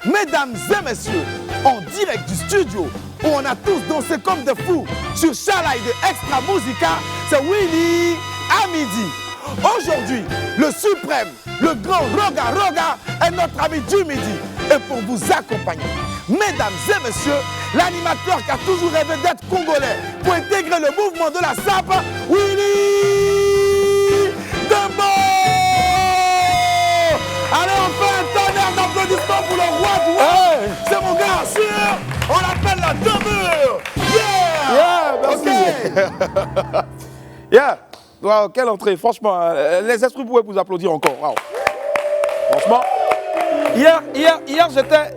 Mesdames et messieurs, en direct du studio, où on a tous dansé comme des fous sur Chalaï de Extra Musica, c'est Willy à midi. Aujourd'hui, le suprême, le grand Roga est notre ami du midi. Et pour vous accompagner, mesdames et messieurs, l'animateur qui a toujours rêvé d'être congolais pour intégrer le mouvement de la SAP, Willy Dembo. Allez, on fait un tonnerre d'applaudissements pour le roi du web. Hey. C'est mon gars sûr, on l'appelle la demeure. Yeah, merci. Okay. Yeah. Wow, quelle entrée, franchement, les esprits pouvaient vous applaudir encore. Wow. Franchement, hier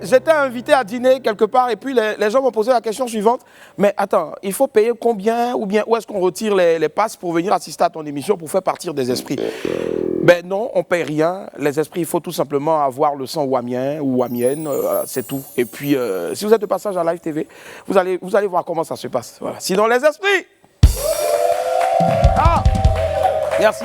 j'étais invité à dîner quelque part et puis les gens m'ont posé la question suivante. Mais attends, il faut payer combien ou bien où est-ce qu'on retire les passes pour venir assister à ton émission pour faire partir des esprits? Ben non, on ne paye rien. Les esprits, il faut tout simplement avoir le sang wamien ou wamienne, c'est tout. Et puis, si vous êtes de passage à Live TV, vous allez voir comment ça se passe. Voilà. Sinon, les esprits. Ah, merci.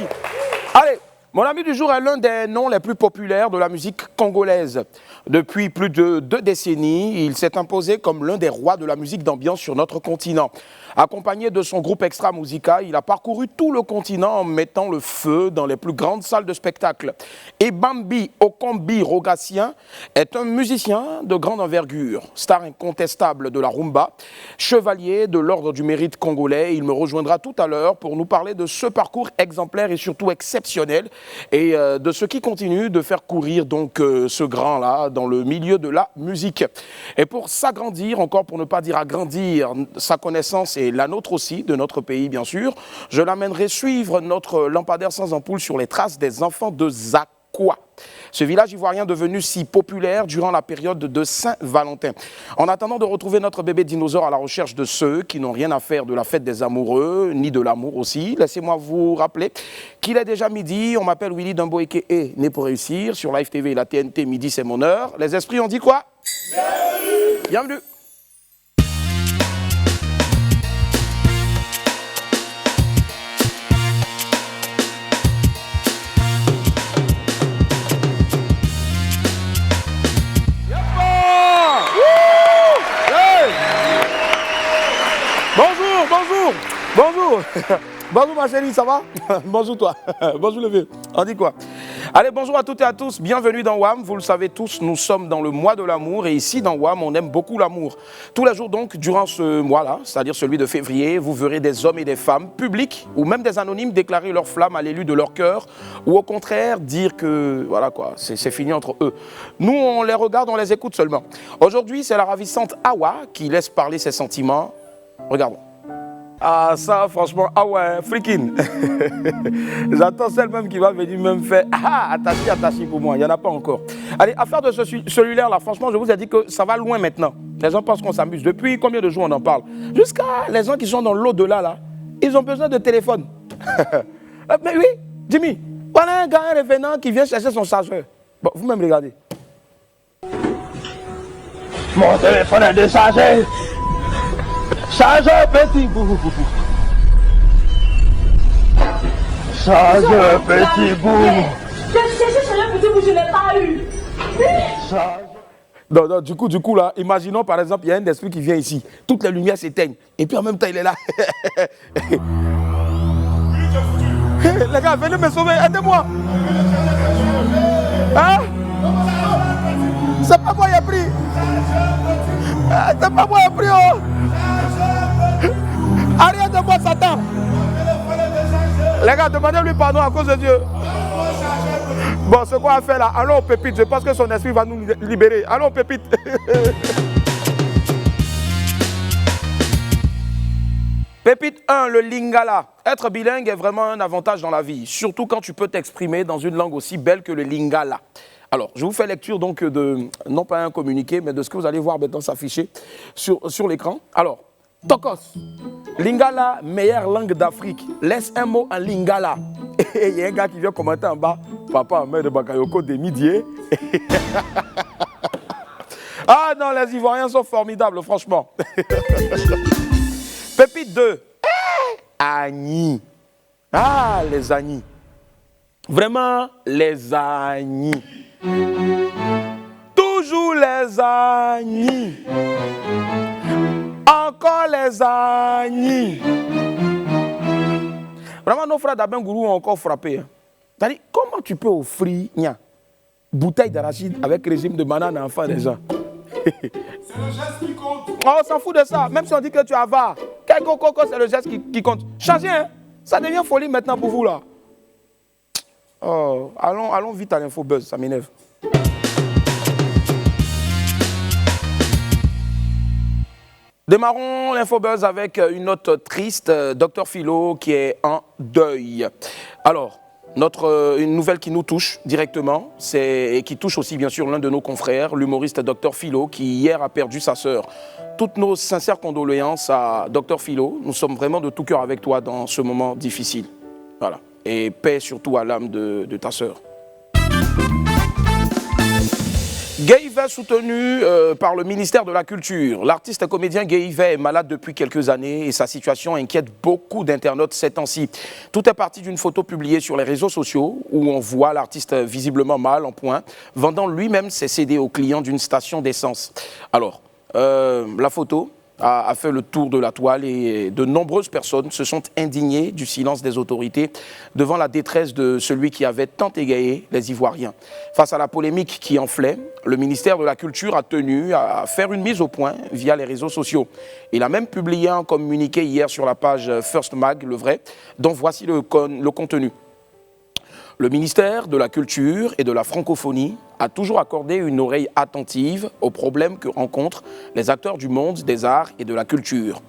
Allez, mon ami du jour est l'un des noms les plus populaires de la musique congolaise. Depuis plus de 2 décennies, il s'est imposé comme l'un des rois de la musique d'ambiance sur notre continent. Accompagné de son groupe Extra Musica, il a parcouru tout le continent en mettant le feu dans les plus grandes salles de spectacle. Et Bambi Okombi Rogatien est un musicien de grande envergure, star incontestable de la rumba, chevalier de l'ordre du mérite congolais. Il me rejoindra tout à l'heure pour nous parler de ce parcours exemplaire et surtout exceptionnel et de ce qui continue de faire courir donc ce grand-là dans le milieu de la musique. Et pour s'agrandir, encore pour ne pas dire agrandir sa connaissance et la nôtre aussi, de notre pays bien sûr, je l'amènerai suivre notre lampadaire sans ampoule sur les traces des enfants de Zakwa. Ce village ivoirien devenu si populaire durant la période de Saint-Valentin. En attendant de retrouver notre bébé dinosaure à la recherche de ceux qui n'ont rien à faire de la fête des amoureux, ni de l'amour aussi, laissez-moi vous rappeler qu'il est déjà midi. On m'appelle Willy Dembo et né pour réussir. Sur Live TV et la TNT, midi c'est mon heure. Les esprits ont dit quoi? Bienvenue. Bienvenue. Bonjour. Bonjour ma chérie, ça va? Bonjour toi. Bonjour le vieux. On dit quoi? Allez, bonjour à toutes et à tous. Bienvenue dans WAM. Vous le savez tous, nous sommes dans le mois de l'amour. Et ici, dans WAM, on aime beaucoup l'amour. Tous les jours donc, durant ce mois-là, c'est-à-dire celui de février, vous verrez des hommes et des femmes publics ou même des anonymes déclarer leur flamme à l'élu de leur cœur ou au contraire dire que, voilà quoi, c'est fini entre eux. Nous, on les regarde, on les écoute seulement. Aujourd'hui, c'est la ravissante Awa qui laisse parler ses sentiments. Regardons. Ah ça franchement, ah ouais, freaking. J'attends celle même qui va venir me faire attaché pour moi, il n'y en a pas encore. Allez, affaire de ce cellulaire là, franchement je vous ai dit que ça va loin maintenant. Les gens pensent qu'on s'amuse. Depuis combien de jours on en parle? Jusqu'à les gens qui sont dans l'au-delà là, ils ont besoin de téléphone. Mais oui, Jimmy, voilà un gars, un revenant qui vient chercher son chargeur. Bon, vous-même regardez. Mon téléphone est déchargé. Chargeur petit bout. Chargeur petit bout. J'ai cherché chargeur petit bout, je ne l'ai pas eu. Non, du coup là, imaginons par exemple, il y a un esprit qui vient ici. Toutes les lumières s'éteignent. Et puis en même temps, il est là. Les gars, venez me sauver, aidez-moi. Hein? C'est pas moi qui ai pris. C'est pas moi qui ai pris, oh. Arrête de moi, Satan. Les gars, demandez-lui pardon à cause de Dieu. Bon, ce qu'on a fait là, allons au pépite. Je pense que son esprit va nous libérer. Allons au pépite. Pépite 1, le lingala. Être bilingue est vraiment un avantage dans la vie, surtout quand tu peux t'exprimer dans une langue aussi belle que le lingala. Alors, je vous fais lecture donc de, non pas un communiqué, mais de ce que vous allez voir maintenant s'afficher sur l'écran. Alors, Tokos, lingala, meilleure langue d'Afrique. Laisse un mot en lingala. Et il y a un gars qui vient commenter en bas, papa, mère de Bakayoko de midi. Ah non, les Ivoiriens sont formidables, franchement. Pépite 2. Agni. Ah, les agnis. Vraiment, les agnis. Toujours les les agnis. Encore les agnis. Vraiment, nos frères d'Abengourou ont encore frappé. C'est-à-dire, comment tu peux offrir bouteille d'arachide avec régime de banane à enfants des gens? C'est le geste qui compte. Oh, on s'en fout de ça. Même si on dit que tu as avare. Quel coco, c'est le geste qui compte. Changez, hein. Ça devient folie maintenant pour vous, là. Oh, allons vite à l'infobuzz, ça m'énerve. Démarrons l'infobuzz avec une note triste, Dr Philo qui est en deuil. Alors, une nouvelle qui nous touche directement, et qui touche aussi bien sûr l'un de nos confrères, l'humoriste Dr Philo, qui hier a perdu sa sœur. Toutes nos sincères condoléances à Dr Philo. Nous sommes vraiment de tout cœur avec toi dans ce moment difficile. Voilà. Et paix surtout à l'âme de ta sœur. Guy Yvet soutenu par le ministère de la Culture. L'artiste et comédien Guy Yvet est malade depuis quelques années et sa situation inquiète beaucoup d'internautes ces temps-ci. Tout est parti d'une photo publiée sur les réseaux sociaux où on voit l'artiste visiblement mal en point, vendant lui-même ses CD aux clients d'une station d'essence. Alors, la photo a fait le tour de la toile et de nombreuses personnes se sont indignées du silence des autorités devant la détresse de celui qui avait tant égayé les Ivoiriens. Face à la polémique qui enflait, le ministère de la Culture a tenu à faire une mise au point via les réseaux sociaux. Il a même publié un communiqué hier sur la page First Mag, le vrai, dont voici le contenu. Le ministère de la Culture et de la Francophonie a toujours accordé une oreille attentive aux problèmes que rencontrent les acteurs du monde des arts et de la culture.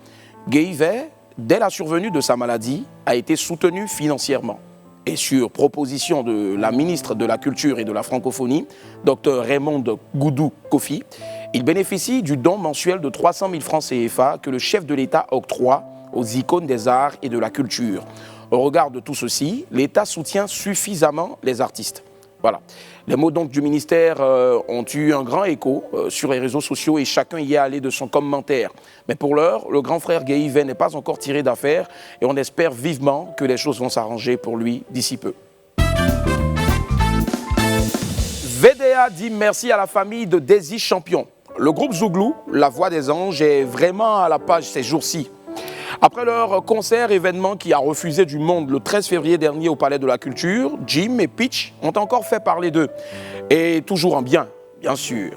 Guy Yvet, dès la survenue de sa maladie, a été soutenu financièrement. Et sur proposition de la ministre de la Culture et de la Francophonie, Dr Raymond Goudou Kofi, il bénéficie du don mensuel de 300 000 francs CFA que le chef de l'État octroie aux icônes des arts et de la culture. Au regard de tout ceci, l'État soutient suffisamment les artistes. Voilà. Les mots donc du ministère ont eu un grand écho sur les réseaux sociaux et chacun y est allé de son commentaire. Mais pour l'heure, le grand frère Guy Yvet n'est pas encore tiré d'affaire et on espère vivement que les choses vont s'arranger pour lui d'ici peu. VDA dit merci à la famille de Daisy Champion. Le groupe Zouglou, La Voix des Anges, est vraiment à la page ces jours-ci. Après leur concert événement qui a refusé du monde le 13 février dernier au Palais de la Culture, Jim et Pitch ont encore fait parler d'eux. Et toujours en bien sûr.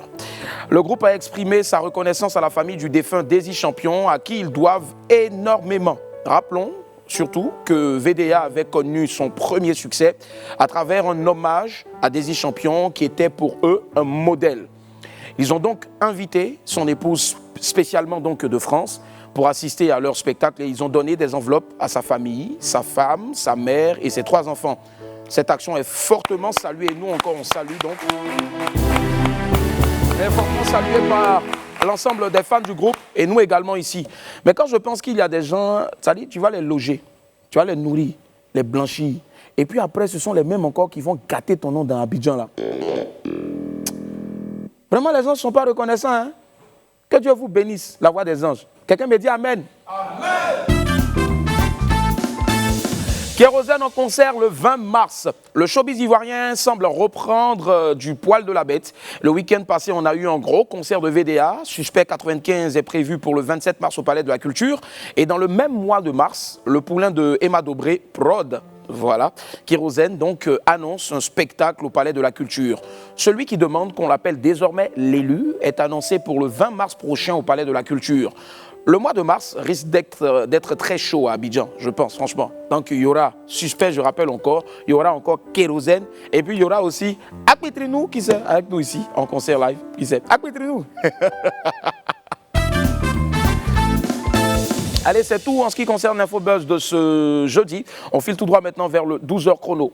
Le groupe a exprimé sa reconnaissance à la famille du défunt Daisy Champion, à qui ils doivent énormément. Rappelons surtout que VDA avait connu son premier succès à travers un hommage à Daisy Champion qui était pour eux un modèle. Ils ont donc invité son épouse spécialement donc de France pour assister à leur spectacle et ils ont donné des enveloppes à sa famille, sa femme, sa mère et ses 3 enfants. Cette action est fortement saluée et nous encore on salue donc. Elle est fortement saluée par l'ensemble des fans du groupe et nous également ici. Mais quand je pense qu'il y a des gens, ça dit, tu vas les loger, tu vas les nourrir, les blanchir et puis après ce sont les mêmes encore qui vont gâter ton nom dans Abidjan là. Vraiment les gens ne sont pas reconnaissants, hein? Que Dieu vous bénisse, La Voix des Anges. Quelqu'un me dit Amen. Amen. Kérosène en concert le 20 mars. Le showbiz ivoirien semble reprendre du poil de la bête. Le week-end passé, on a eu un gros concert de VDA. Suspect 95 est prévu pour le 27 mars au Palais de la Culture. Et dans le même mois de mars, le poulain de Emma Dobré, Prod, voilà, Kérosène donc annonce un spectacle au Palais de la Culture. Celui qui demande qu'on l'appelle désormais l'élu est annoncé pour le 20 mars prochain au Palais de la Culture. Le mois de mars risque d'être très chaud à Abidjan, je pense, franchement. Donc il y aura Suspect, je rappelle encore, il y aura encore Kérosène, et puis il y aura aussi Akpetrinou qui est avec nous ici en concert live. Qui c'est Akpetrinou. Allez, c'est tout en ce qui concerne l'Infobuzz de ce jeudi. On file tout droit maintenant vers le 12h chrono.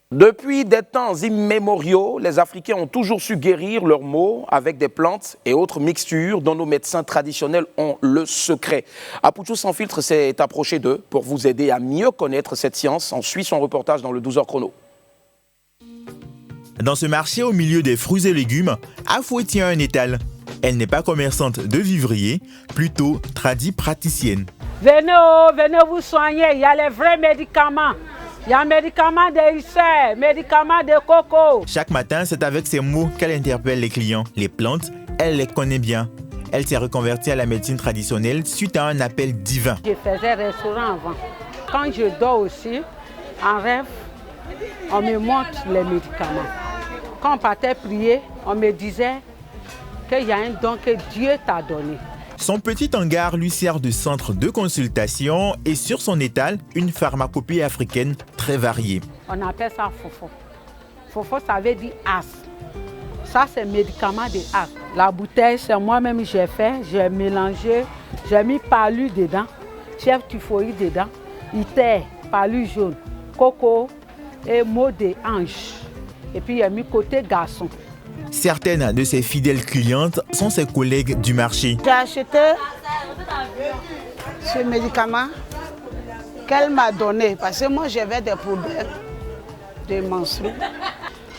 Depuis des temps immémoriaux, les Africains ont toujours su guérir leurs maux avec des plantes et autres mixtures dont nos médecins traditionnels ont le secret. Apoutou Sans Filtre s'est approché d'eux pour vous aider à mieux connaître cette science. On suit son reportage dans le 12h chrono. Dans ce marché au milieu des fruits et légumes, Afoué tient un étal. Elle n'est pas commerçante de vivrier, plutôt praticienne. Venez vous soigner, il y a les vrais médicaments. Il y a médicaments de Issey, médicaments de coco. Chaque matin, c'est avec ces mots qu'elle interpelle les clients. Les plantes, elle les connaît bien. Elle s'est reconvertie à la médecine traditionnelle suite à un appel divin. Je faisais restaurant avant. Quand je dors aussi, en rêve, on me montre les médicaments. Quand on partait prier, on me disait qu'il y a un don que Dieu t'a donné. Son petit hangar lui sert de centre de consultation et sur son étal, une pharmacopée africaine très variée. On appelle ça fofo. Fofo, ça veut dire as. Ça, c'est médicament de as. La bouteille, c'est moi-même j'ai fait, j'ai mélangé, j'ai mis palu dedans, chef typhoïde dedans, ité, palu jaune, coco et mot de hanche. Et puis, il a mis côté garçon. Certaines de ses fidèles clientes sont ses collègues du marché. J'ai acheté ce médicament qu'elle m'a donné parce que moi j'avais des problèmes de menstrues.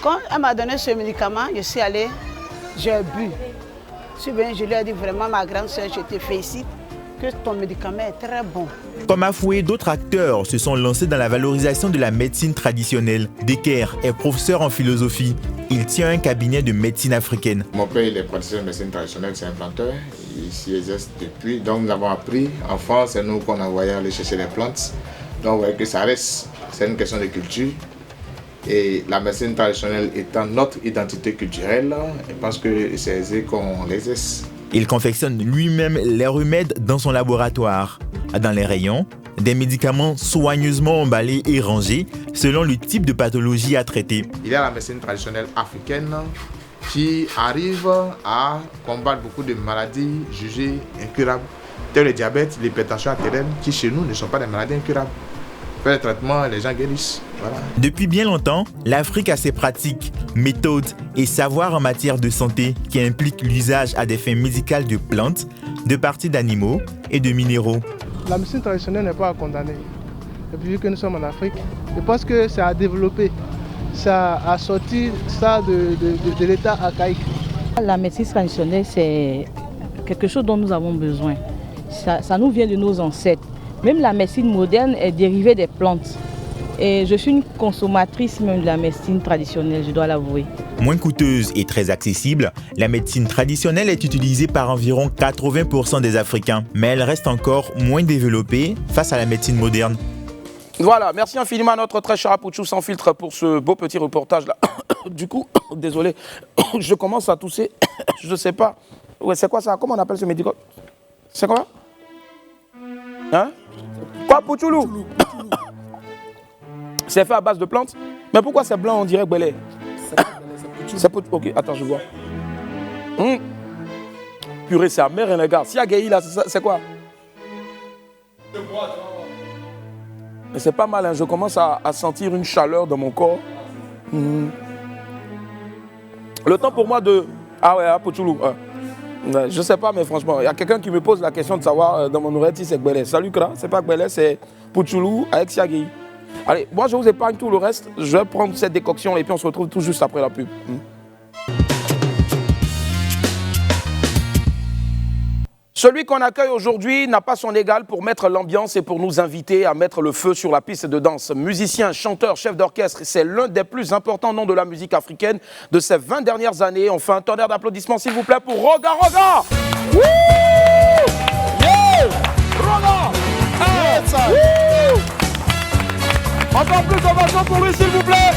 Quand elle m'a donné ce médicament, je suis allée, j'ai bu. Je lui ai dit vraiment, ma grande soeur, je te félicite que ton médicament est très bon. Comme Afoué, d'autres acteurs se sont lancés dans la valorisation de la médecine traditionnelle. Decker est professeur en philosophie. Il tient un cabinet de médecine africaine. Mon père, il est praticien de médecine traditionnelle, c'est un planteur. Il s'y exerce depuis. Donc nous avons appris. En France, c'est nous qu'on envoyait aller chercher les plantes. Donc vous voyez que ça reste. C'est une question de culture. Et la médecine traditionnelle étant notre identité culturelle, je pense que c'est aisé qu'on l'exerce. Il confectionne lui-même les remèdes dans son laboratoire. Dans les rayons, des médicaments soigneusement emballés et rangés selon le type de pathologie à traiter. Il y a la médecine traditionnelle africaine qui arrive à combattre beaucoup de maladies jugées incurables, telles le diabète, l'hypertension artérielle, qui chez nous ne sont pas des maladies incurables. Fait le traitement, les gens guérissent. Voilà. Depuis bien longtemps, l'Afrique a ses pratiques, méthodes et savoirs en matière de santé qui impliquent l'usage à des fins médicales de plantes, de parties d'animaux et de minéraux. La médecine traditionnelle n'est pas à condamner. Et puis vu que nous sommes en Afrique, je pense que ça a développé, ça a sorti ça de l'état archaïque. La médecine traditionnelle, c'est quelque chose dont nous avons besoin. Ça nous vient de nos ancêtres. Même la médecine moderne est dérivée des plantes. Et je suis une consommatrice même de la médecine traditionnelle, je dois l'avouer. Moins coûteuse et très accessible, la médecine traditionnelle est utilisée par environ 80% des Africains. Mais elle reste encore moins développée face à la médecine moderne. Voilà, merci infiniment à notre très cher Apouchou sans filtre pour ce beau petit reportage là. Du coup, désolé, je commence à tousser. Je sais pas. Ouais, c'est quoi ça? Comment on appelle ce médicament? C'est quoi? Hein? Quoi, Pouchoulou? C'est fait à base de plantes? Mais pourquoi c'est blanc, on dirait Belé? C'est Pouchoulou. Ok, attends, je vois. Purée, c'est amer, hein, les gars. Si y a Gaï là, c'est quoi? Mais c'est pas mal, hein. Je commence à sentir une chaleur dans mon corps. Le temps pour moi de... Ah ouais, Pouchoulou. Je sais pas, mais franchement, il y a quelqu'un qui me pose la question de savoir dans mon oreille si c'est Gbélé. Salut Kra, c'est pas Gbélé, c'est Pouchoulou avec Siagui. Allez, moi je vous épargne tout le reste. Je vais prendre cette décoction et puis on se retrouve tout juste après la pub. Celui qu'on accueille aujourd'hui n'a pas son égal pour mettre l'ambiance et pour nous inviter à mettre le feu sur la piste de danse. Musicien, chanteur, chef d'orchestre, c'est l'un des plus importants noms de la musique africaine de ces 20 dernières années. On fait un tonnerre d'applaudissements s'il vous plaît pour Roga Roga. Wouh! Yeah! Roga! Wouh! Encore plus d'ovation pour lui s'il vous plaît.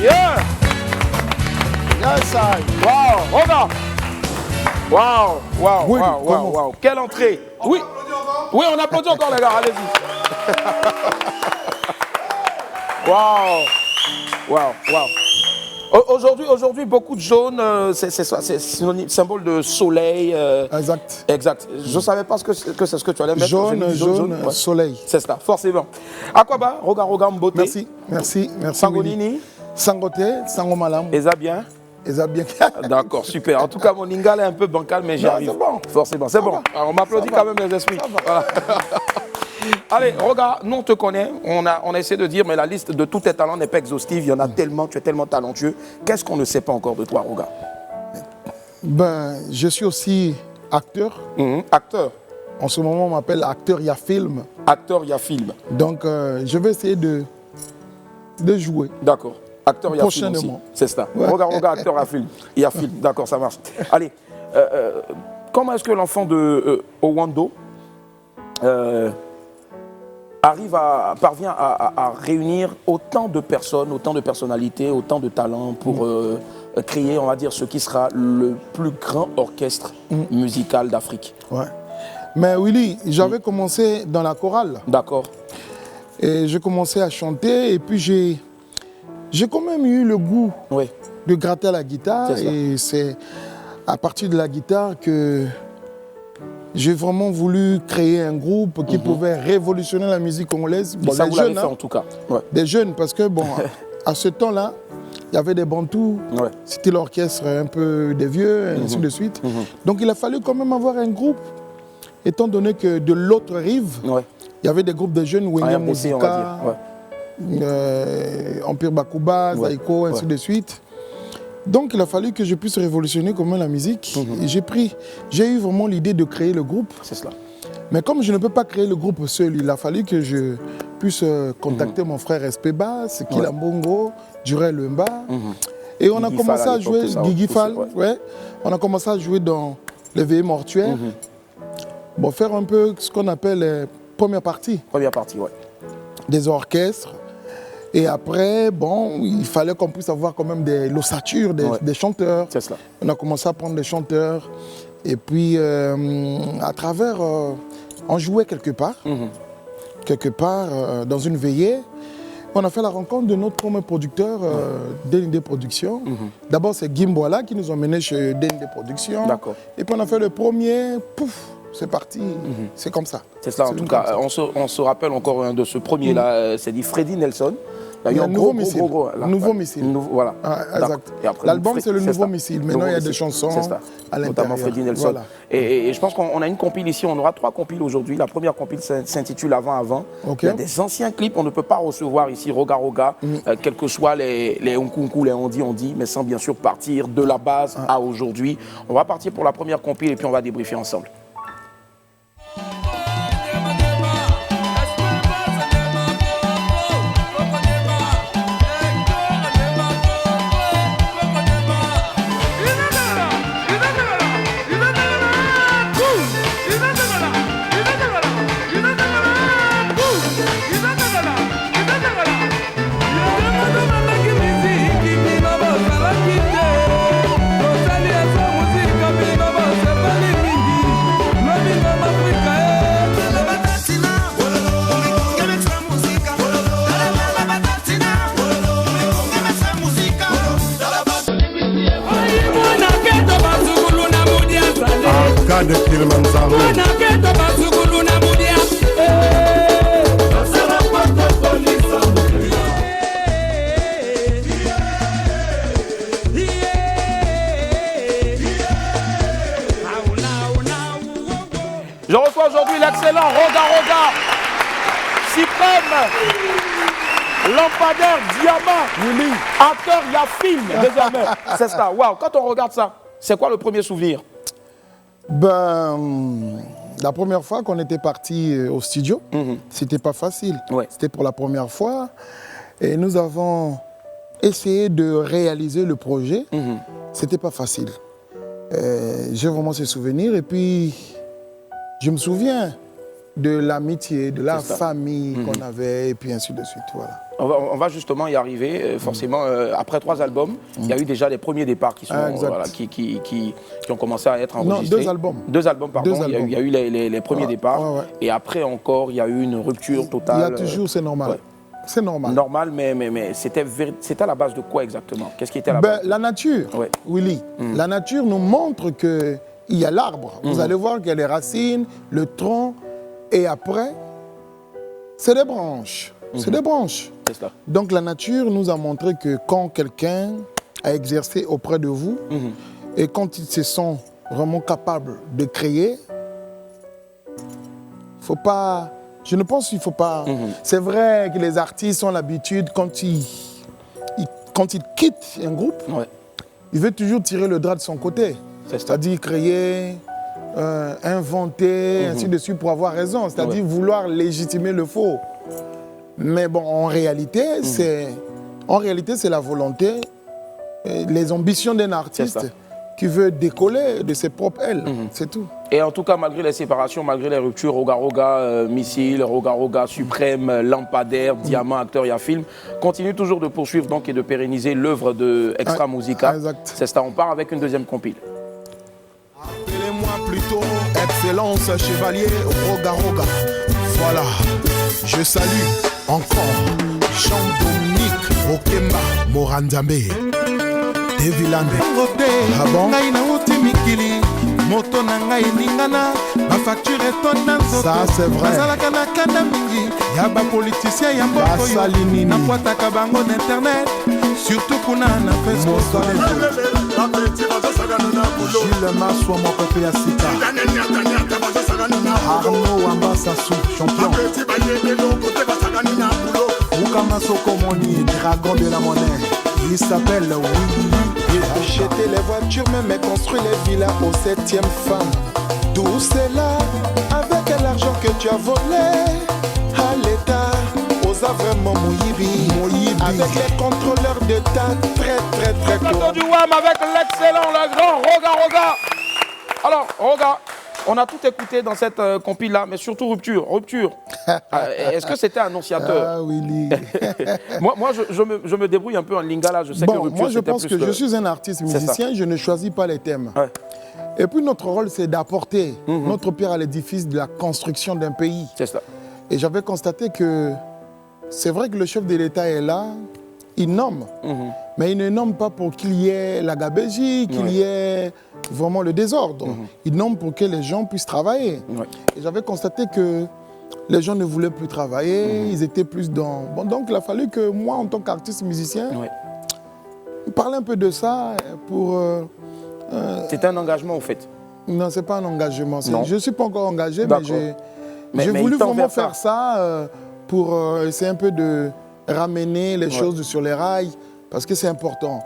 Yeah! Yes, wow! Roga! Waouh, waouh, Oui, waouh, waouh, waouh. Quelle entrée. Oui, oui, on applaudit encore les gars, allez-y. Waouh, waouh, waouh. Aujourd'hui, beaucoup de jaune, c'est symbole de soleil. Exact. Exact. Je ne savais pas que c'est ce que tu allais mettre. Jaune, ouais. soleil. C'est ça, forcément. Aquaba, Roga Roga Mbote. Merci. Sangonini. Sangote, Sangomalam. Eza bien. Bien. D'accord, super. En tout cas, mon lingala est un peu bancal, mais j'y arrive. C'est bon. Forcément, c'est bon. Alors, on m'applaudit quand même les esprits. Voilà. Allez, regarde, nous on te connaît. On a essayé de dire, mais la liste de tous tes talents n'est pas exhaustive. Il y en a tellement, tu es tellement talentueux. Qu'est-ce qu'on ne sait pas encore de toi, Roga? Je suis aussi acteur. Acteur. En ce moment, on m'appelle acteur, il y a film. Acteur, il y a film. Donc, je vais essayer de de jouer. D'accord. Acteur, il y a film aussi. Prochainement. C'est ça. Ouais. Regarde, acteur, il y a film. Il y a film. D'accord, ça marche. Allez, comment est-ce que l'enfant de Owando parvient à réunir autant de personnes, autant de personnalités, autant de talents pour créer, on va dire, ce qui sera le plus grand orchestre musical d'Afrique? Ouais. Mais Willy, j'avais commencé dans la chorale. D'accord. Et j'ai commencé à chanter et puis j'ai quand même eu le goût de gratter à la guitare. Et c'est à partir de la guitare que j'ai vraiment voulu créer un groupe qui pouvait révolutionner la musique congolaise. Bon, ça, vous l'avez fait en tout cas. Ouais. Des jeunes, parce que bon, à ce temps-là, il y avait des bantous, c'était l'orchestre un peu des vieux, et ainsi de suite. Donc il a fallu quand même avoir un groupe, étant donné que de l'autre rive, il y avait des groupes de jeunes, Wenya Musica, Empire Bakuba, Zaiko, ainsi de suite. Donc il a fallu que je puisse révolutionner comment la musique. Et j'ai eu vraiment l'idée de créer le groupe. C'est cela. Mais comme je ne peux pas créer le groupe seul, il a fallu que je puisse contacter mon frère SP Bass, Kilambongo, Durel Lemba. Et on a commencé à jouer, Guigui Fall, on a commencé à jouer dans les veillées mortuaires. Bon, faire un peu ce qu'on appelle première partie. Première partie, des orchestres. Et après, bon, il fallait qu'on puisse avoir quand même l'ossature des chanteurs. C'est cela. On a commencé à prendre des chanteurs. Et puis, à travers, on jouait quelque part. Dans une veillée. On a fait la rencontre de notre premier producteur, DND Productions. D'abord, c'est Gimboala qui nous a menés chez DND Productions. D'accord. Et puis, on a fait le premier, pouf, c'est parti. C'est comme ça. C'est ça, en tout cas. On se rappelle encore de ce premier-là, c'est dit Freddy Nelson. Il y a eu un nouveau missile. Nouveau missile. Voilà. Exact. L'album, c'est le nouveau missile. Maintenant, il y a des chansons à l'intérieur. Notamment Freddy Nelson. Voilà. Et je pense qu'on a une compile ici. On aura 3 compiles aujourd'hui. La première compile s'intitule Avant. Il y a des anciens clips. On ne peut pas recevoir ici Roga, quels que soient les Nkunku, les On dit, mais sans bien sûr partir de la base à aujourd'hui. On va partir pour la première compile et puis on va débriefer ensemble. de Kilimanjaro. Je reçois aujourd'hui l'excellent Roga, Suprême, lampadaire, diamant, acteur, il y a film désormais. C'est ça, waouh. Quand on regarde ça, c'est quoi le premier souvenir? Ben, la première fois qu'on était parti au studio, c'était pas facile. C'était pour la première fois. Et nous avons essayé de réaliser le projet. C'était pas facile. J'ai vraiment ces souvenirs. Et puis, je me souviens de l'amitié, de la famille qu'on avait, et puis ainsi de suite. Voilà. On va justement y arriver. Forcément, après 3 albums, il y a eu déjà les premiers départs qui, sont, voilà, qui ont commencé à être enregistrés. Non, 2 albums. 2 albums, pardon. Il y a eu les premiers départs. Et après encore, il y a eu une rupture totale. Il y a toujours, c'est normal. C'est normal. Normal, mais c'était à la base de quoi exactement? Qu'est-ce qui était à la base? La nature, Willy. La nature nous montre qu'il y a l'arbre. Vous allez voir qu'il y a les racines, le tronc, et après, c'est des branches. C'est des branches. Ça. Donc la nature nous a montré que quand quelqu'un a exercé auprès de vous, et quand ils se sont vraiment capables de créer, faut pas... Je ne pense qu'il ne faut pas... C'est vrai que les artistes ont l'habitude, quand ils quittent un groupe, ils veulent toujours tirer le drap de son côté. C'est-à-dire créer, inventer, ainsi de suite, pour avoir raison. C'est-à-dire vouloir légitimer le faux. Mais bon, en réalité, c'est En réalité, c'est la volonté, les ambitions d'un artiste qui veut décoller de ses propres ailes. C'est tout. Et en tout cas, malgré les séparations, malgré les ruptures, Roga Roga, Missile, Roga Roga, Suprême, Lampadaire, Diamant, Acteur et Film, continue toujours de poursuivre donc, et de pérenniser l'œuvre de Extra Musica. C'est ça, on part avec une deuxième compile. Appelez-moi plutôt Excellence Chevalier Roga Roga. Voilà, je salue encore Jean-Dominique Okemba Morandambe. Devilande. Ah bon? Ça c'est vrai. Surtout pour na Facebook. Gilles Massoua, mon pépé à Sika. Arnaud Wambasassou, champion. Oukama Sokomoni, dragon de la monnaie. Il s'appelle Willy. Acheter les voitures, même construire les villas aux 7e femmes. Tout cela avec l'argent que tu as volé à l'État. Osa vraiment Moyibi. Avec les contrôleurs d'État très Le plateau du WAM avec l'excellent, le grand Roga Roga. Alors, Roga, on a tout écouté dans cette compile-là, mais surtout Rupture. Est-ce que c'était annonciateur? Ah, Willy. moi je me débrouille un peu en lingala. Je sais que Rupture, moi, je pense que je suis un artiste musicien, je ne choisis pas les thèmes. Ouais. Et puis, notre rôle, c'est d'apporter notre pierre à l'édifice de la construction d'un pays. C'est ça. Et j'avais constaté que c'est vrai que le chef de l'État est là, il nomme, mais il ne nomme pas pour qu'il y ait la gabégie, qu'il y ait vraiment le désordre. Il nomme pour que les gens puissent travailler. Et j'avais constaté que les gens ne voulaient plus travailler, ils étaient plus dans... Bon, donc il a fallu que moi, en tant qu'artiste musicien, parle un peu de ça pour... C'était un engagement au fait? Non, ce n'est pas un engagement. Je ne suis pas encore engagé, mais j'ai voulu vraiment faire ça pour essayer un peu de ramener les choses sur les rails, parce que c'est important.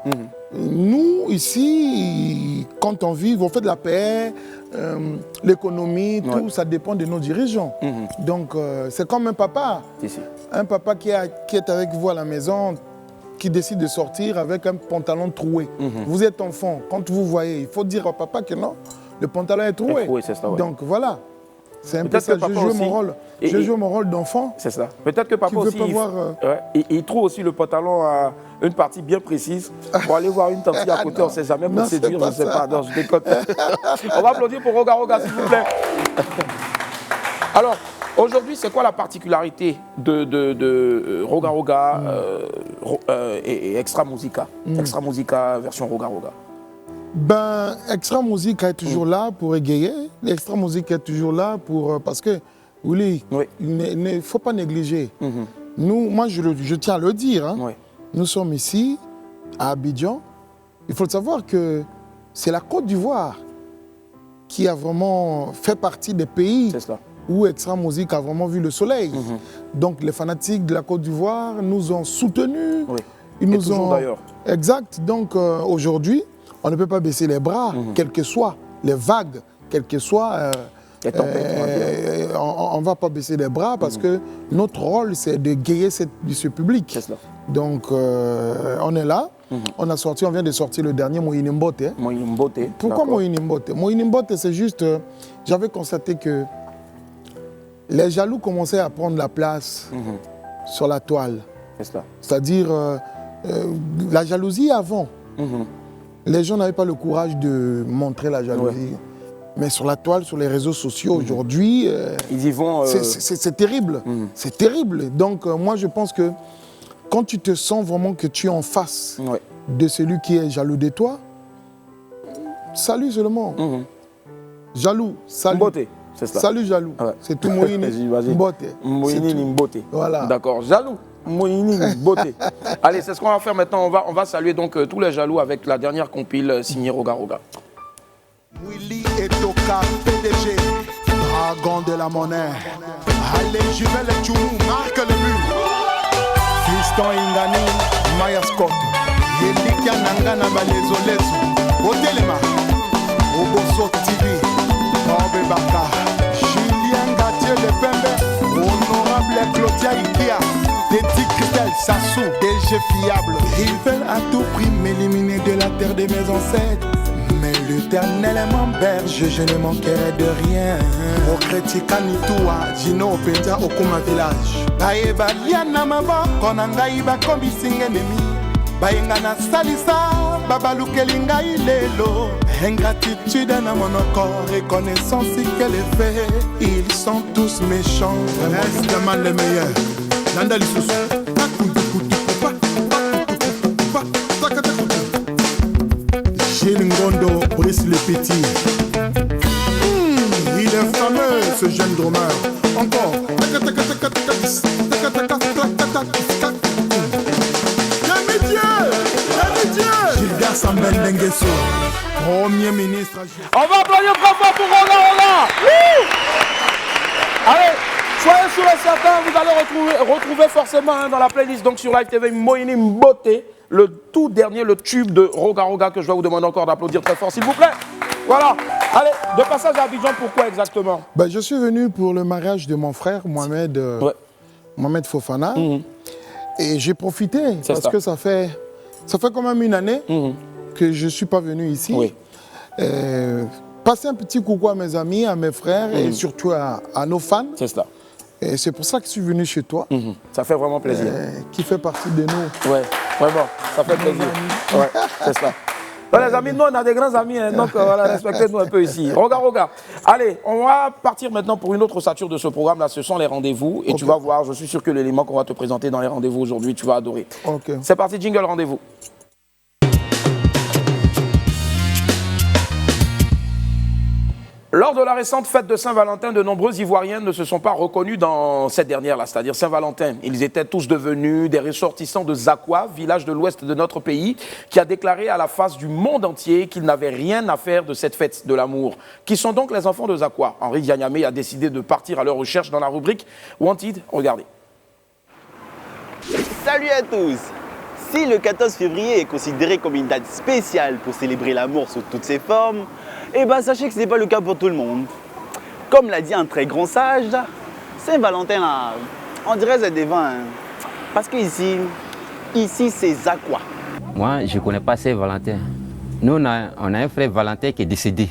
Nous, ici, quand on vit, on fait de la paix, l'économie, tout, ça dépend de nos dirigeants. Donc, c'est comme un papa. Un papa qui est avec vous à la maison, qui décide de sortir avec un pantalon troué. Vous êtes enfant, quand vous voyez, il faut dire au papa que non, le pantalon est troué. Donc, voilà. C'est un peu ça, je joue mon rôle. Je joue mon rôle d'enfant. C'est ça. Peut-être que papa aussi, il trouve aussi le pantalon à une partie bien précise pour aller voir une tante à côté, on ne sait jamais, pour séduire, je ne sais pas. Non, je déconne. On va applaudir pour Roga Roga, s'il vous plaît. Alors, aujourd'hui, c'est quoi la particularité de Roga Roga et Extra Musica? Extra Musica version Roga Roga. Ben, Extra Musica est toujours là pour égayer. Extra Musica est toujours là pour... Parce que, Willy, il ne faut pas négliger. Nous, moi, je tiens à le dire. Hein, nous sommes ici, à Abidjan. Il faut savoir que c'est la Côte d'Ivoire qui a vraiment fait partie des pays où Extra Musica a vraiment vu le soleil. Donc, les fanatiques de la Côte d'Ivoire nous ont soutenus. Ils nous ont... d'ailleurs. Exact. Donc, aujourd'hui, on ne peut pas baisser les bras, quelles que soient les vagues, quelles que soient... on ne va pas baisser les bras parce que notre rôle, c'est de guérir ce public. Donc, on est là. On vient de sortir le dernier Moïni Mbote. Pourquoi Moïni Mbote? Moïni Mbote, c'est juste... J'avais constaté que les jaloux commençaient à prendre la place sur la toile. C'est-à-dire, la jalousie avant. Les gens n'avaient pas le courage de montrer la jalousie. Mais sur la toile, sur les réseaux sociaux, aujourd'hui, ils y vont. C'est terrible. C'est terrible. Donc, moi, je pense que quand tu te sens vraiment que tu es en face de celui qui est jaloux de toi, salut seulement. Jaloux, salut. Mbote, c'est ça. Salut, jaloux. C'est tout Moïni Mbote. Moïni Mbote. Voilà. D'accord. Jaloux. Moïni Mbote. Allez, c'est ce qu'on va faire maintenant. On va saluer donc tous les jaloux avec la dernière compile signée Roga Roga. Willy Etoka, PDG, dragon de la monnaie. Allez, Juvel et Tchoumou, marque le but. Fiston Ingani, Maya Scott. Yelikia Nangana Balezolezo. Otelema, Oboso TV, Orbe Baka. Julien Gatier de Pembe, honorable Claudia Ikia. Magic Cristal, Sassou, DG fiable. Ils veulent à tout prix m'éliminer de la terre de mes ancêtres. Mais l'Éternel est mon berger, je ne manquerai de rien. Au Kretika Nitoua, Gino Pendia Okuma village. Baeba Liana Maba, Konangaiba Kombisingenemi. Bayenga na salisa, babalukelinga ilelo. Ingratitude na monoko, reconnaissance que les faits, ils sont tous méchants. Vraiment les meilleurs. Nanda Lissousou. Gilles Ngondo, Brice le Petit. Il est fameux ce jeune drummer. Encore. Gilbert Sambel Denguesso, Premier ministre. On va applaudir très fort pour Roga. Allez, soyez sûr et certain, vous allez retrouver forcément dans la playlist donc sur Live TV Moïni Mboté, le tout dernier, le tube de Roga que je vais vous demander encore d'applaudir très fort s'il vous plaît. Voilà. Allez, de passage à Abidjan, pourquoi exactement? Je suis venu pour le mariage de mon frère Mohamed, Mohamed Fofana. Et j'ai profité parce que ça fait quand même une année que je ne suis pas venu ici. Oui. Passer un petit coucou à mes amis, à mes frères et surtout à nos fans. C'est cela. Et c'est pour ça que je suis venu chez toi. Ça fait vraiment plaisir. Qui fait partie de nous. Ouais, vraiment, ça fait plaisir. Ouais, c'est cela. Bon, les amis, nous on a des grands amis, hein, donc voilà, respectez-nous un peu ici. Roga. Allez, on va partir maintenant pour une autre ossature de ce programme. Là, ce sont les rendez-vous. Et tu vas voir, je suis sûr que l'élément qu'on va te présenter dans les rendez-vous aujourd'hui, tu vas adorer. C'est parti, jingle rendez-vous. Lors de la récente fête de Saint-Valentin, de nombreux Ivoiriens ne se sont pas reconnus dans cette dernière-là, c'est-à-dire Saint-Valentin. Ils étaient tous devenus des ressortissants de Zakwa, village de l'ouest de notre pays, qui a déclaré à la face du monde entier qu'ils n'avaient rien à faire de cette fête de l'amour. Qui sont donc les enfants de Zakwa? Henri Dianyamé a décidé de partir à leur recherche dans la rubrique Wanted. Regardez. Salut à tous! Si le 14 février est considéré comme une date spéciale pour célébrer l'amour sous toutes ses formes, sachez que ce n'est pas le cas pour tout le monde. Comme l'a dit un très grand sage, Saint-Valentin, là, on dirait c'est des vins. Parce que ici c'est Zakwa. Moi, je ne connais pas Saint-Valentin. Nous, on a un frère Valentin qui est décédé.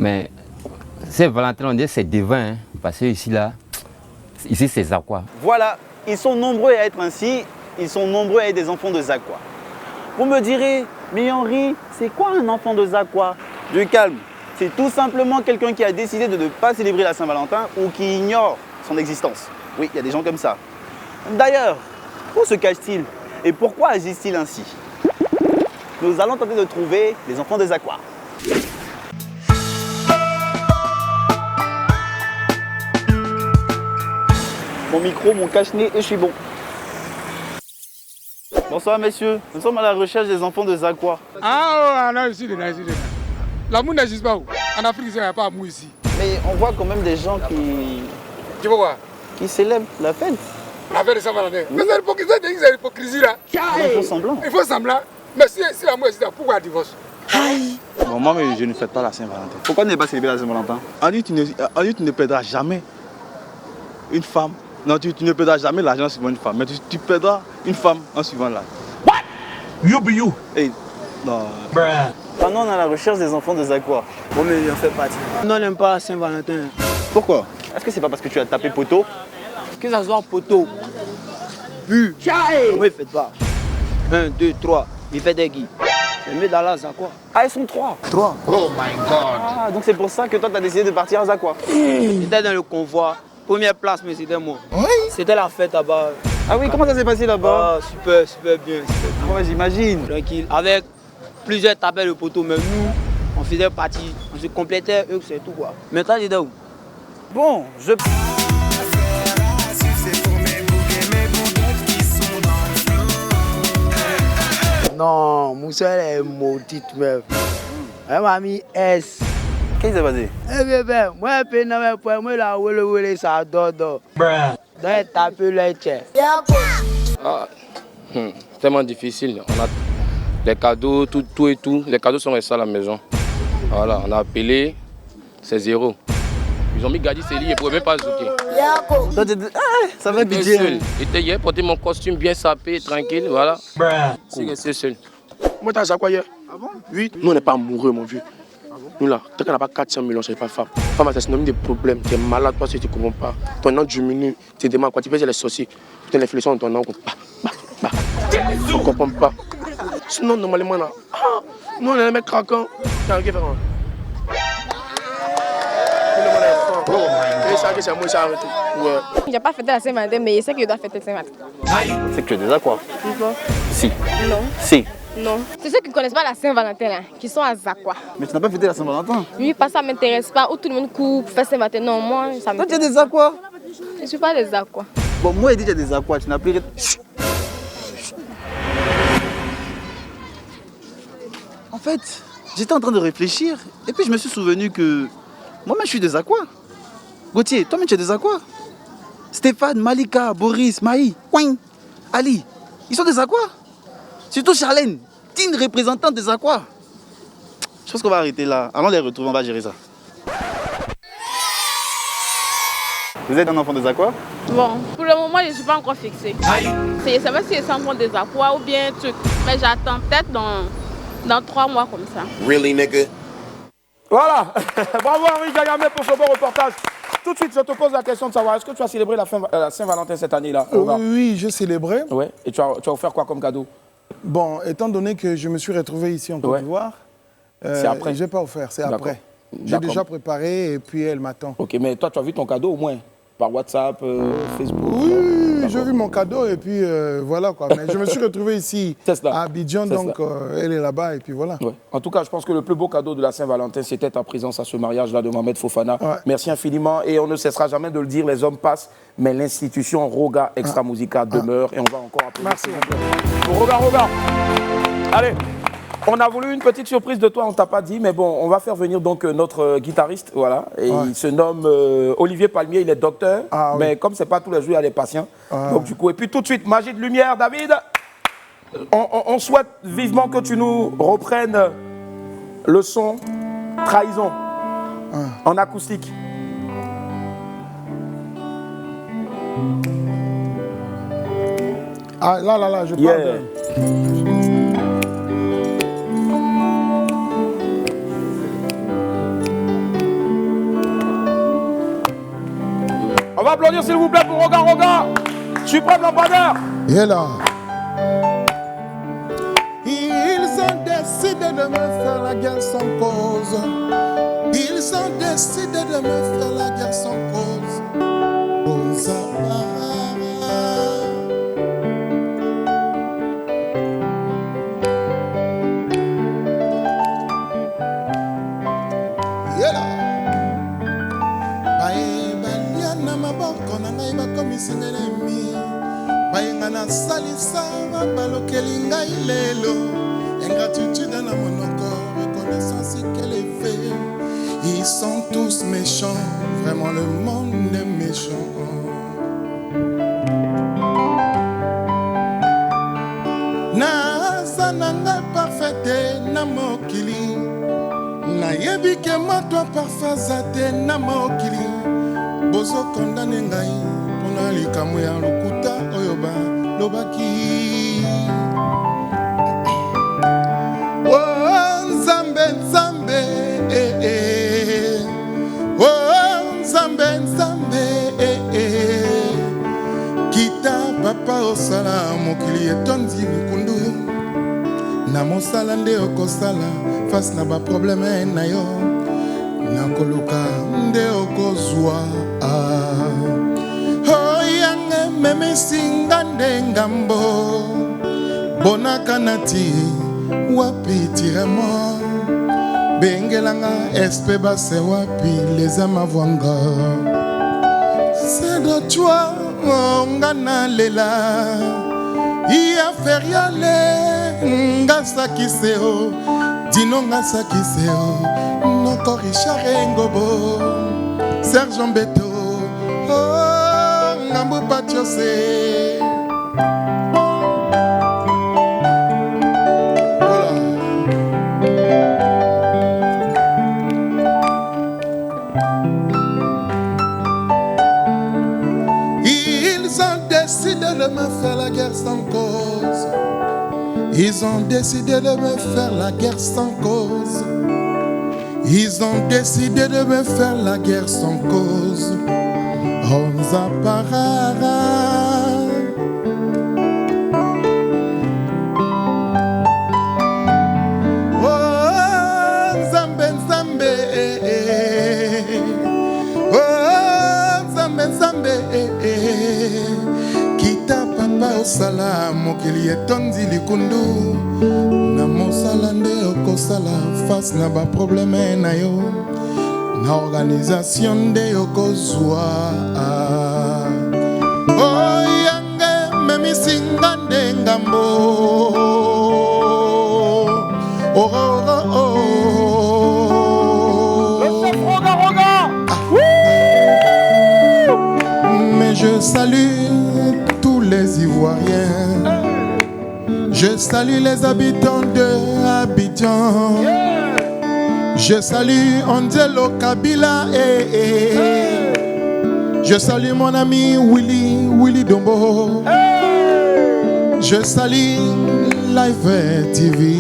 Mais Saint-Valentin, on dirait c'est des vins. Parce que ici c'est Zakwa. Voilà, ils sont nombreux à être ainsi. Ils sont nombreux à être des enfants de Zakwa. Vous me direz, mais Henri, c'est quoi un enfant de Zakwa? Du calme. C'est tout simplement quelqu'un qui a décidé de ne pas célébrer la Saint-Valentin ou qui ignore son existence. Oui, il y a des gens comme ça. D'ailleurs, où se cache-t-il et pourquoi agissent-ils ainsi? Nous allons tenter de trouver les enfants de Zakwa. Mon micro, mon cache-nez et je suis bon. Bonsoir messieurs, nous sommes à la recherche des enfants de Zakwa. Ah non, ici, l'amour n'existe pas où? En Afrique, il n'y a pas d'amour ici. Mais on voit quand même des gens qui... Tu vois quoi? Qui célèbrent la fête. La fête de Saint-Valentin. Mais c'est l'hypocrisie là. Il faut semblant. Il faut semblant. Mais si l'amour existe, pourquoi le divorce? Bon, moi, je ne fête pas la Saint-Valentin. Pourquoi ne pas célébrer la Saint-Valentin? On dit tu ne perdras jamais une femme. Non, tu ne perdras jamais l'argent en suivant une femme, mais tu perdras une femme en suivant l'âge. What? You. Hey, non. Maintenant, on est à la recherche des enfants de Zakwa. Bon, mais il en fait partie. Non, on n'aime pas Saint-Valentin. Pourquoi? Est-ce que c'est pas parce que tu as tapé poteau? Que ça soit poteau. Bu. Oui, faites pas. 1, 2, 3. Il fait des guides. C'est mieux dans la Zakwa. Ah, ils sont 3. 3. Oh my God. Ah, donc c'est pour ça que toi, tu as décidé de partir à Zakwa. J'étais dans le convoi. Première place, mais c'était moi. Oui. C'était la fête là-bas. Ah oui, comment ça s'est passé là-bas? Super bien. Ouais, j'imagine. Tranquille. Avec plusieurs tapés de poteau, mais nous, on faisait partie. On se complétait, eux, c'est tout quoi. Maintenant, il est où? Bon, je... Non, Moussa est maudite meuf. Elle m'a mis S. Qu'est-ce qui s'est passé? Eh bébé, moi, je ne moi, la wole, ça dort. Donc, elle tape le tchè. C'est tellement difficile. On a les cadeaux, tout et tout. Les cadeaux sont restés à la maison. Voilà, on a appelé, c'est 0. Ils ont mis Gadi Célie et ne pouvaient même pas zouker. Toi, ça va J'étais budget. seul. J'étais hier, porté mon costume bien sapé, tranquille, voilà. Je suis resté seul. Moi, t'as Zakwa hier. Ah bon? Oui. Nous, on n'est pas amoureux, mon vieux. Nous, là, tant qu'on n'a pas 400 millions, c'est pas femme. Femme, c'est synonyme de problème. Tu es malade parce que tu ne comprends pas. Ton nom diminue. Tu demandes quoi? Tu fais les saucis. Tu as l'inflation de ton nom. Tu ne comprends pas. Sinon, normalement, là, nous, on est les mecs craquants. Tu as rien faire. Je n'ai pas fêté la Saint-Valentin, mais je sais que je dois fêter la Saint-Valentin. C'est que tu es déjà quoi? Si. Non. Si. Non. C'est ceux qui ne connaissent pas la Saint-Valentin, là, qui sont à Zakwa. Mais tu n'as pas fêté la Saint-Valentin? Oui, parce que ça ne m'intéresse pas. Où tout le monde court pour faire Saint-Valentin. Non, moi, ça me. Toi, tu es des Zakwa? Je ne suis pas des Zakwa. Bon, moi, il dit que tu es des Zakwa. Tu n'as plus. En fait, j'étais en train de réfléchir et puis je me suis souvenu que moi-même je suis des Zakwa. Gauthier, toi-même tu es des Zakwa. Stéphane, Malika, Boris, Maï, Ouin, Ali, ils sont des Zakwa. Surtout Charlène, digne représentante des Zakwa. Je pense qu'on va arrêter là. Allons les retrouver, on va gérer ça. Vous êtes un enfant des Zakwa? Bon, pour le moment, je ne suis pas encore fixée. Je ne sais pas si je suis enfant des Zakwa ou bien truc. Mais j'attends peut-être dans 3 mois comme ça. Really, nigga? Voilà. Bravo Henri Gagamé pour ce beau reportage. Tout de suite, je te pose la question de savoir, est-ce que tu as célébré la Saint-Valentin cette année-là? Oui, j'ai célébré. Ouais. Et tu as offert quoi comme cadeau? Bon, étant donné que je me suis retrouvé ici en Côte d'Ivoire, c'est après? Je n'ai pas offert, c'est après. J'ai déjà préparé et puis elle m'attend. Ok, mais toi, tu as vu ton cadeau au moins? Par WhatsApp, Facebook? Oui, j'ai vu mon cadeau et puis voilà quoi. Mais je me suis retrouvé ici à Abidjan, donc elle est là-bas et puis voilà. Ouais. En tout cas, je pense que le plus beau cadeau de la Saint-Valentin, c'était ta présence à ce mariage-là de Mohamed Fofana. Ouais. Merci infiniment et on ne cessera jamais de le dire, les hommes passent, mais l'institution Roga Extra Musica demeure et on va encore appeler. Merci. Roga. Allez. On a voulu une petite surprise de toi, on ne t'a pas dit, mais bon, on va faire venir donc notre guitariste, voilà. Et il se nomme Olivier Palmier, il est docteur, mais comme ce n'est pas tous les jours, il y a des patients. Donc du coup, et puis tout de suite, magie de lumière, David, on souhaite vivement que tu nous reprennes le son Trahison en acoustique. Ah là, je parle de... On va applaudir s'il vous plaît pour Roga, suprême lampadaire. Et là. Ils ont décidé de me faire la guerre sans cause. Ils ont décidé de me faire la guerre sans cause. Salisa balokeli ngai lelo ingratitude na monoko reconnaissance qu'elle est fait. Ils sont tous méchants, vraiment le monde est méchant. Naza nanga parfaite na mokili nayebi ke moto parfaza te na mokili bozo condamne ngai pona likambo ya lokuta oyoba lobaki oh nzambe nzambe oh nzambe nzambe kita papa osala mokili etondi mikundu na mosala nde okosala face na baprobleme na yo nakoluka nde okozwa memesinga nde ngambo bonaka nati wapi tiremo bengelanga espe base wapi les amavwanga c'est de toi nga nalela iya feriale nga sakiseo dino nga sakiseo noko Richard Ngobo Serge Mbeto Ngambo Patiose. Voilà. Ils ont décidé de me faire la guerre sans cause. Ils ont décidé de me faire la guerre sans cause. Onza parara. Oh, Nzambe, Nzambe. Oh, Nzambe, Nzambe. Kita papa osala mokili etondi likundu. Na mosala nde okosala face na ba problème na yo. Na organisation nde okozwa. Oh yange memisinga nde ngambo. Oh oh oh oh. Le chef Roga. Mais je salue tous les Ivoiriens. Je salue les habitants de Abidjan. Je salue Angelo Kabila. Je salue mon ami Willy Dombo. Je salue Live TV.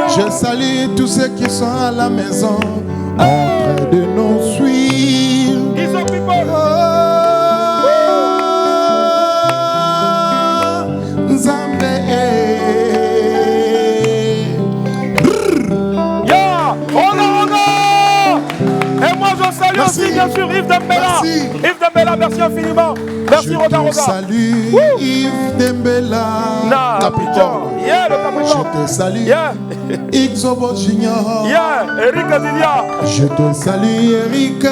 Je salue tous ceux qui sont à la maison en train de nous suivre. Et moi je salue aussi bien sûr Yves Dembella. Yves Dembella, merci infiniment. Merci Roga. Je salue Yves Dembella, Capricorne. Yeah, le Capricorne. Je te salue Yeah. Xobo Junior. Yeah, Eric Didia. Je te salue Eric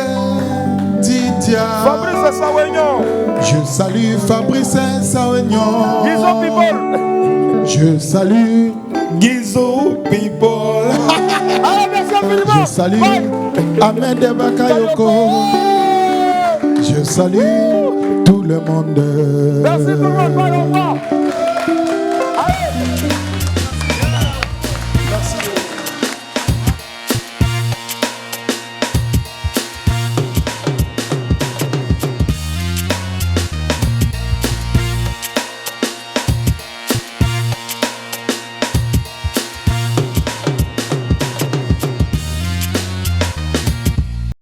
Didia. Fabrice Sawegnon. Je salue Fabrice Sawegnon. Gizo People. Je salue Gizo People. Je salue Ahmed Bakayoko. Je salue tout le monde. Merci tout le monde.